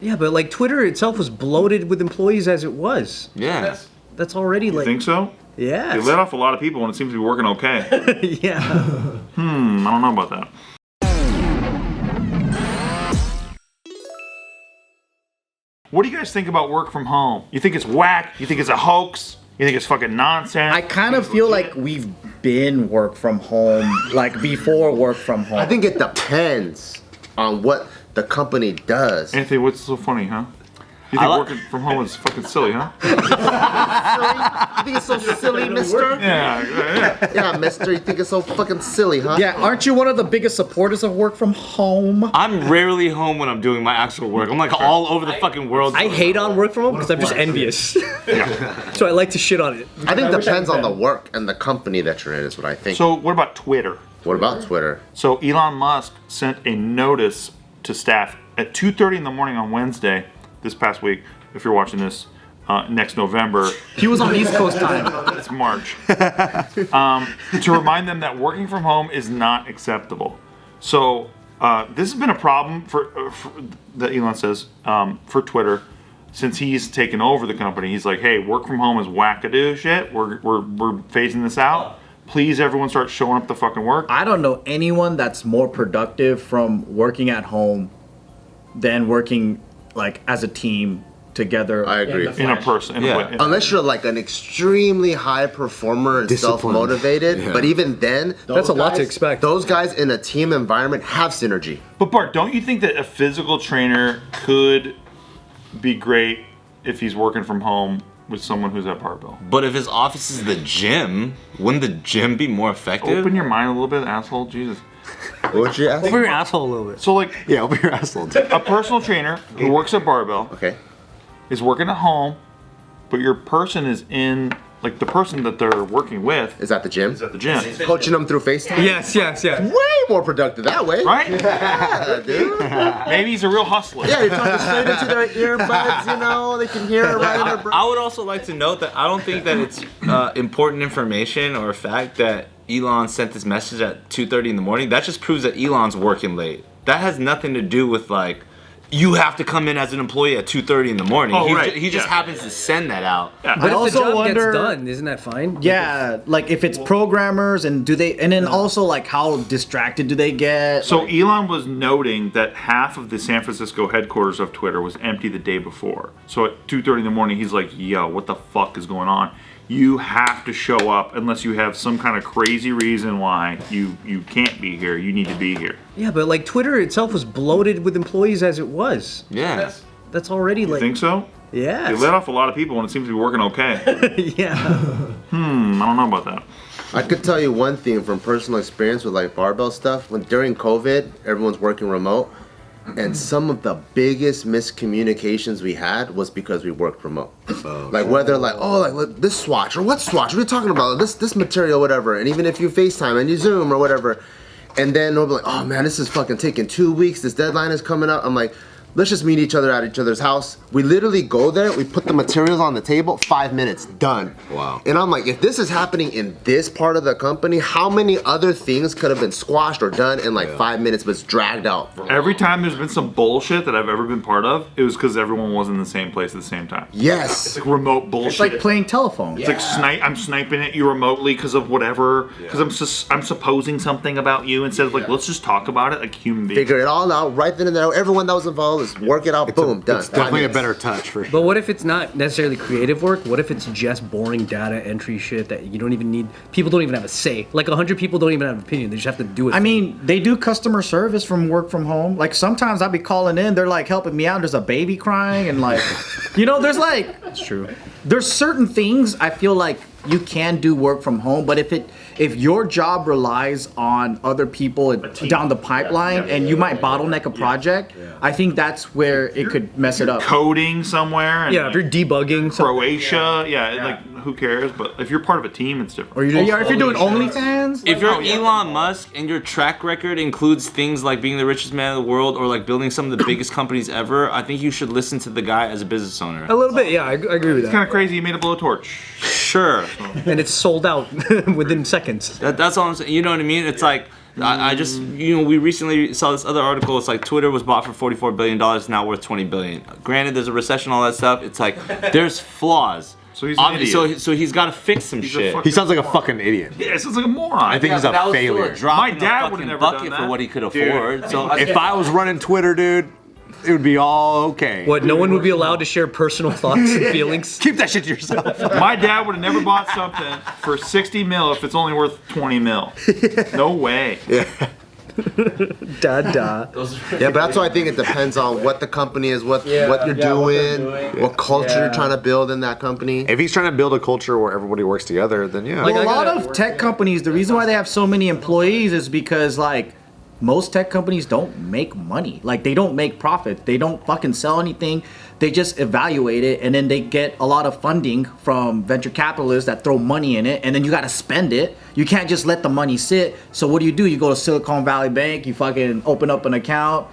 Yeah, but like Twitter itself was bloated with employees as it was. Yeah. That's already You like. think so? Yeah. They let off a lot of people and it seems to be working okay. Yeah. I don't know about that. What do you guys think about work from home? You think it's whack? You think it's a hoax? You think it's fucking nonsense? I kind of feel like we've been work from home, like before work from home. I think it depends on what the company does. Anthony, what's so funny, huh? You think working from home is fucking silly, huh? You think it's so silly, mister? Yeah. Yeah, mister, you think it's so fucking silly, huh? Yeah, aren't you one of the biggest supporters of work from home? I'm rarely home when I'm doing my actual work. I'm like all over the fucking world. I hate on work from home because I'm just envious. So I like to shit on it. I think it depends on the work and the company that you're in is what I think. So what about Twitter? What about Twitter? So Elon Musk sent a notice to staff at 2:30 in the morning on Wednesday, this past week, if you're watching this, next November. He was on East Coast time. It's March. To remind them that working from home is not acceptable. So this has been a problem for that Elon says for Twitter since he's taken over the company. He's like, hey, work from home is wackadoo shit. We're phasing this out. Please, everyone, start showing up to fucking work. I don't know anyone that's more productive from working at home than working like as a team together. I agree. In a person. Unless you're like an extremely high performer and self-motivated, but even then, That's a lot to expect. Those guys in a team environment have synergy. But Bart, don't you think that a physical trainer could be great if he's working from home with someone who's at barbell? But if his office is the gym, wouldn't the gym be more effective? Open your mind a little bit, asshole. Jesus. What you asking? Over your asshole a little bit. So like, Yeah, open your asshole. a personal trainer who works at barbell Okay. is working at home, but your person is in, like the person that they're working with Is that the gym? is at the gym. Coaching them through FaceTime? Yes. Way more productive that way. Right? Yeah, dude. Maybe he's a real hustler. Yeah, you're talking straight into their earbuds, you know, they can hear it right in their brain. I would also like to note that I don't think that it's important information or a fact that Elon sent this message at 2:30 in the morning. That just proves that Elon's working late. That has nothing to do with like, you have to come in as an employee at 2:30 in the morning. Oh, He right. He just happens to send that out. But I if also the job wonder- gets done, isn't that fine? Yeah, like if it's programmers and then also like how distracted do they get? So Elon was noting that half of the San Francisco headquarters of Twitter was empty the day before. So at 2:30 in the morning, he's like, yo, what the fuck is going on? You have to show up unless you have some kind of crazy reason why you can't be here. You need to be here. Yeah, but like Twitter itself was bloated with employees as it was. Yeah. That's already like. Think so? Yeah. They let off a lot of people and it seems to be working okay. Yeah. I don't know about that. I could tell you one thing from personal experience with like barbell stuff. When during COVID, everyone's working remote, and some of the biggest miscommunications we had was because we worked remote. Like whether like, oh, like this swatch or what swatch? What are you talking about? This material, whatever. And even if you FaceTime and you Zoom or whatever, and then we'll be like, oh man, this is fucking taking 2 weeks. This deadline is coming up. I'm like, let's just meet each other at each other's house. We literally go there, we put the materials on the table, 5 minutes, done. Wow. And I'm like, if this is happening in this part of the company, how many other things could have been squashed or done in like 5 minutes, but it's dragged out? Every time there's been some bullshit that I've ever been part of, it was because everyone wasn't in the same place at the same time. Yes. It's like remote bullshit. It's like playing telephone. It's like I'm sniping at you remotely because of whatever. Because I'm supposing something about you instead of like, let's just talk about it like human beings. Figure it all out right then and there. Everyone that was involved is work it out. Boom, done. It's definitely a 5 minutes. better touch for sure. But what if it's not necessarily creative work? What if it's just boring data entry shit that you don't even need? People don't even have a say. Like 100 people don't even have an opinion. They just have to do it. I mean, they do customer service from work from home. Like sometimes I'll be calling in, they're like helping me out. There's a baby crying and like, you know, there's like, it's true. there's certain things I feel like you can do work from home, but if your job relies on other people down the pipeline and you might bottleneck a project, I think that's where it could mess it up. Coding somewhere. And Yeah, if you're debugging something. Croatia, like who cares? But if you're part of a team, it's different. Or if you're doing OnlyFans, If you're Elon Musk and your track record includes things like being the richest man in the world or like building some of the biggest companies ever, I think you should listen to the guy as a business owner. A little bit, yeah, I agree with that. It's kind of crazy. He made a blowtorch. sure. and it's sold out within seconds. That's all I'm saying. You know what I mean? It's like I just we recently saw this other article. It's like Twitter was bought for $44 billion, now worth $20 billion. Granted, there's a recession, all that stuff. It's like there's flaws. So he's an idiot. So he's got to fix some shit. He sounds like a fucking idiot. Yeah, it sounds like a moron. I think he's a failure. My dad would have never done bucket that. for what he could afford. So If I was running Twitter, dude, it would be all okay. What? No one would be allowed to share personal thoughts and feelings. Keep that shit to yourself. My dad would have never bought something for 60 mil if it's only worth 20 mil. No way. Da. Yeah, but that's why I think it depends on what the company is, what you're doing, what culture you're trying to build in that company. If he's trying to build a culture where everybody works together, then yeah. Well, a lot of tech companies, the reason why they have so many employees is because, like, most tech companies don't make money. Like, they don't make profit. They don't fucking sell anything. They just evaluate it, and then they get a lot of funding from venture capitalists that throw money in it, and then you got to spend it. You can't just let the money sit. So what do? You go to Silicon Valley Bank, you fucking open up an account,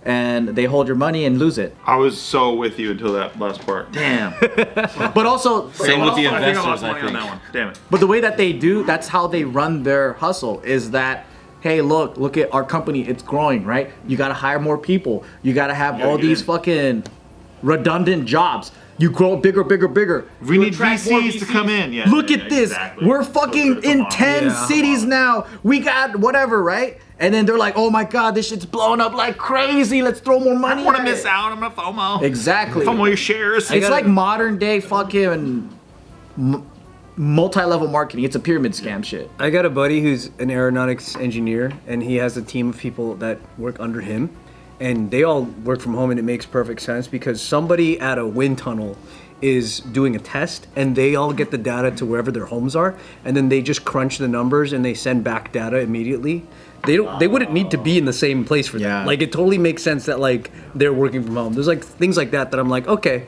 and they hold your money and lose it. I was so with you until that last part. Damn. But also, same with the I think I investors. lost I money on think. that one. Damn it. but the way that they do, that's how they run their hustle, is that, hey, look at our company, it's growing, right? You gotta hire more people. You gotta have all these fucking redundant jobs. You grow bigger. We You need attract more VCs to come in. Yeah. Look yeah, at this. exactly. We're fucking So in 10 cities now. We got whatever, right? And then they're like, oh my God, this shit's blowing up like crazy. Let's throw more I money don't want to at miss it. out. I'm gonna FOMO. Exactly. FOMO your shares. It's like modern day fucking multi-level marketing. It's a pyramid scam shit. I got a buddy who's an aeronautics engineer, and he has a team of people that work under him, and they all work from home, and it makes perfect sense because somebody at a wind tunnel is doing a test, and they all get the data to wherever their homes are, and then they just crunch the numbers and they send back data immediately. They wouldn't need to be in the same place for that. Like, it totally makes sense that, like, they're working from home. There's like things like that I'm like, okay,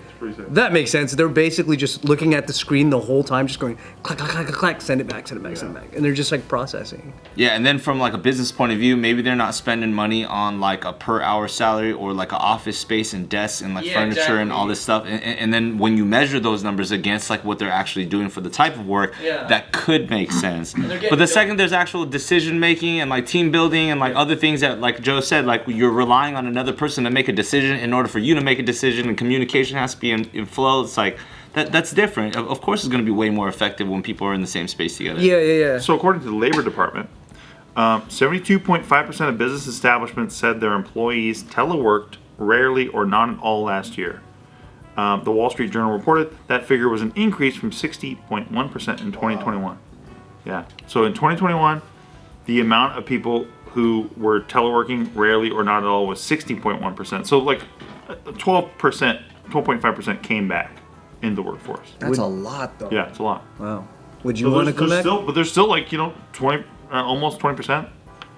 that makes sense. They're basically just looking at the screen the whole time, just going clack, clack, clack, clack, send it back, send it back, and they're just like processing. Yeah, and then from like a business point of view, maybe they're not spending money on like a per hour salary or like an office space and desks and like furniture and all this stuff. And then when you measure those numbers against like what they're actually doing for the type of work, that could make sense. But the second there's actual decision making and like team building and like other things that, like Joe said, like you're relying on another person to make a decision in order for you to make a decision, and communication has to be in flow. It's like that's different. Of course, it's going to be way more effective when people are in the same space together. Yeah. So according to the Labor Department, 72.5% of business establishments said their employees teleworked rarely or not at all last year. The Wall Street Journal reported that figure was an increase from 60.1% in 2021. Yeah. So in 2021, the amount of people who were teleworking rarely or not at all was 60.1%. So like 12.5% came back in the workforce. That's a lot, though. Yeah, it's a lot. Wow. Would you want to come back? But there's still like, 20, almost 20%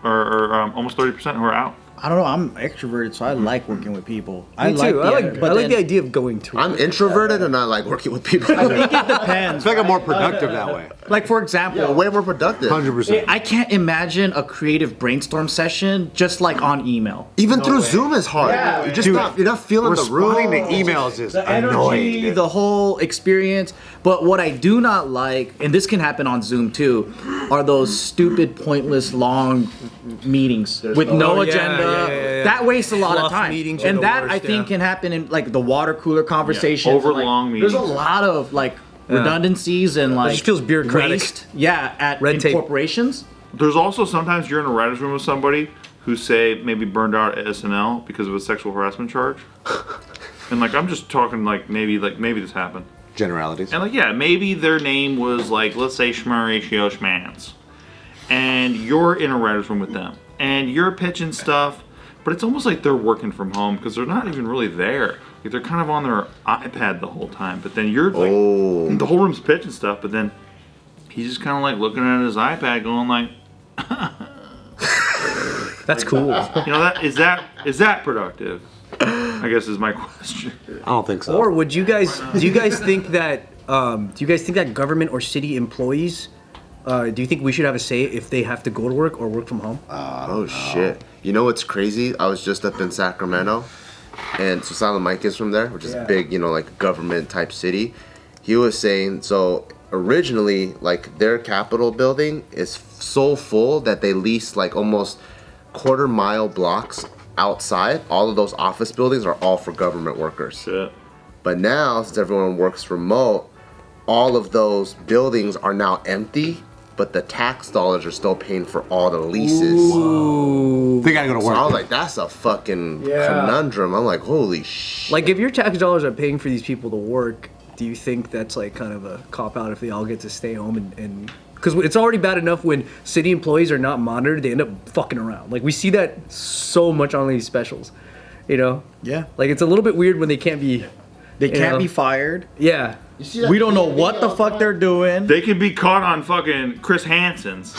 or almost 30% who are out. I don't know. I'm extroverted, so I like working with people. Me too. I like the idea of going to. I'm introverted and I like working with people. I think it depends. I feel like I'm more productive that way. Like, for example, Way more productive. 100%. I can't imagine a creative brainstorm session just like on email. Even through Zoom is hard. You're just you're not feeling the Responding room. to emails is The energy, annoying. the whole experience. But what I do not like, and this can happen on Zoom too, are those stupid, pointless, long meetings with no agenda. yeah. That wastes a lot of Fluff time. meetings are And the that worst, I think yeah. can happen in like the water cooler conversations. over like, long There's a meetings. lot of like redundancies and like just feels bureaucratic. waste. Yeah, at Red in tape. corporations. There's also sometimes you're in a writer's room with somebody who say maybe burned out at SNL because of a sexual harassment charge. And like I'm just talking like maybe this happened. Generalities. And like yeah, maybe their name was like let's say Schmaratio Schmans. And you're in a writer's room with them. And you're pitching stuff, but it's almost like they're working from home because they're not even really there. Like they're kind of on their iPad the whole time. But then you're like the whole room's pitching stuff, but then he's just kind of like looking at his iPad going like That's cool. that is that productive? I guess is my question. I don't think so. Or would you guys? Do you guys think that? Government or city employees? Do you think we should have a say if they have to go to work or work from home? Oh shit! You know what's crazy? I was just up in Sacramento, and so Silent Mike is from there, which is a big, like government type city. He was saying so originally, like, their Capitol building is so full that they lease like almost quarter-mile blocks outside. All of those office buildings are all for government workers. Shit. But now, since everyone works remote, all of those buildings are now empty, but the tax dollars are still paying for all the leases. They gotta go to So I was work. like, that's a fucking Yeah. conundrum. I'm like, holy shit. Like, if your tax dollars are paying for these people to work, do you think that's like kind of a cop out if they all get to stay home and because it's already bad enough when city employees are not monitored, they end up fucking around. Like, we see that so much on these specials, you know? Yeah. Like, it's a little bit weird when they can't be. They can't know. be fired. Yeah. We don't know what the fuck they're doing. They could be caught on fucking Chris Hansen's,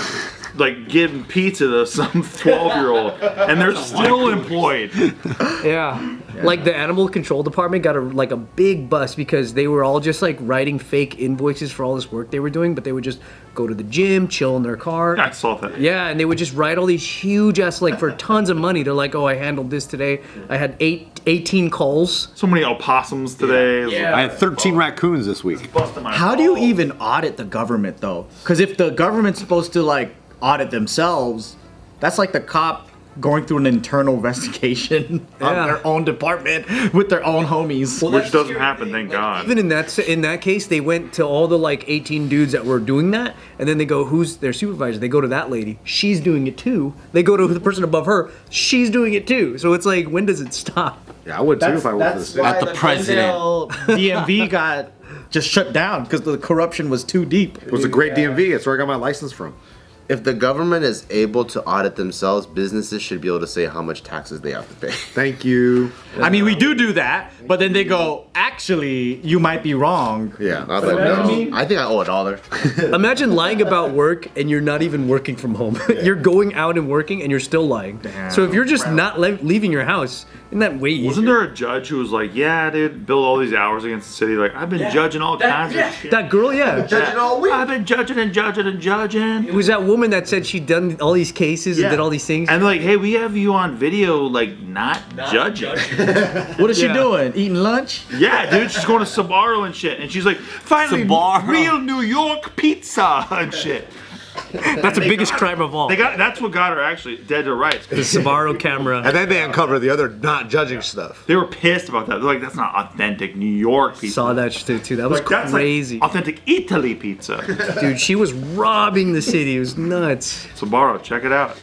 like giving pizza to some 12-year-old, and they're still employed. Yeah. Like, the animal control department got a big bust because they were all just like writing fake invoices for all this work they were doing, but they would just go to the gym, chill in their car. I saw that. Yeah, and they would just write all these huge ass, like, for tons of money. They're like, oh, I handled this today. I had 18 calls. So many opossums today. I had 13 raccoons this week. Busting my How do you balls. even audit the government though? Because if the government's supposed to like audit themselves, that's like the cop going through an internal investigation Yeah. on their own department with their own homies. Which doesn't happen, thank God. Even in that case, they went to all the like 18 dudes that were doing that, and then they go, who's their supervisor? They go to that lady. She's doing it too. They go to the person above her. She's doing it too. So it's like, when does it stop? Yeah, I would too if I worked for the city. At the president. DMV got just shut down because the corruption was too deep. It was a great DMV. That's where I got my license from. If the government is able to audit themselves, businesses should be able to say how much taxes they have to pay. Thank you. I mean, we do that, but then they go, actually, you might be wrong. Yeah, I was like, no. I think I owe $1. Imagine lying about work and you're not even working from home. You're going out and working and you're still lying. So if you're just not leaving your house, isn't that way easier? Wasn't there a judge who was like, yeah, dude, build all these hours against the city? Like, I've been judging all kinds of shit. That girl, yeah. Judging all week. I've been judging and judging and judging. It was that woman that said she'd done all these cases and did all these things. And like, hey, we have you on video, like, not judging. What is she Yeah. doing? Eating lunch? Yeah, dude, she's going to Sbarro and shit. And she's like, finally, Sbarro. real New York pizza and shit. That's the biggest crime of all. That's what got her actually dead to rights. The Sbarro camera. And then they uncovered the other not judging stuff. They were pissed about that. They're like, that's not authentic New York pizza. Saw that shit too. That was Like, that's crazy. like authentic Italy pizza. Dude, she was robbing the city. It was nuts. Sbarro, check it out.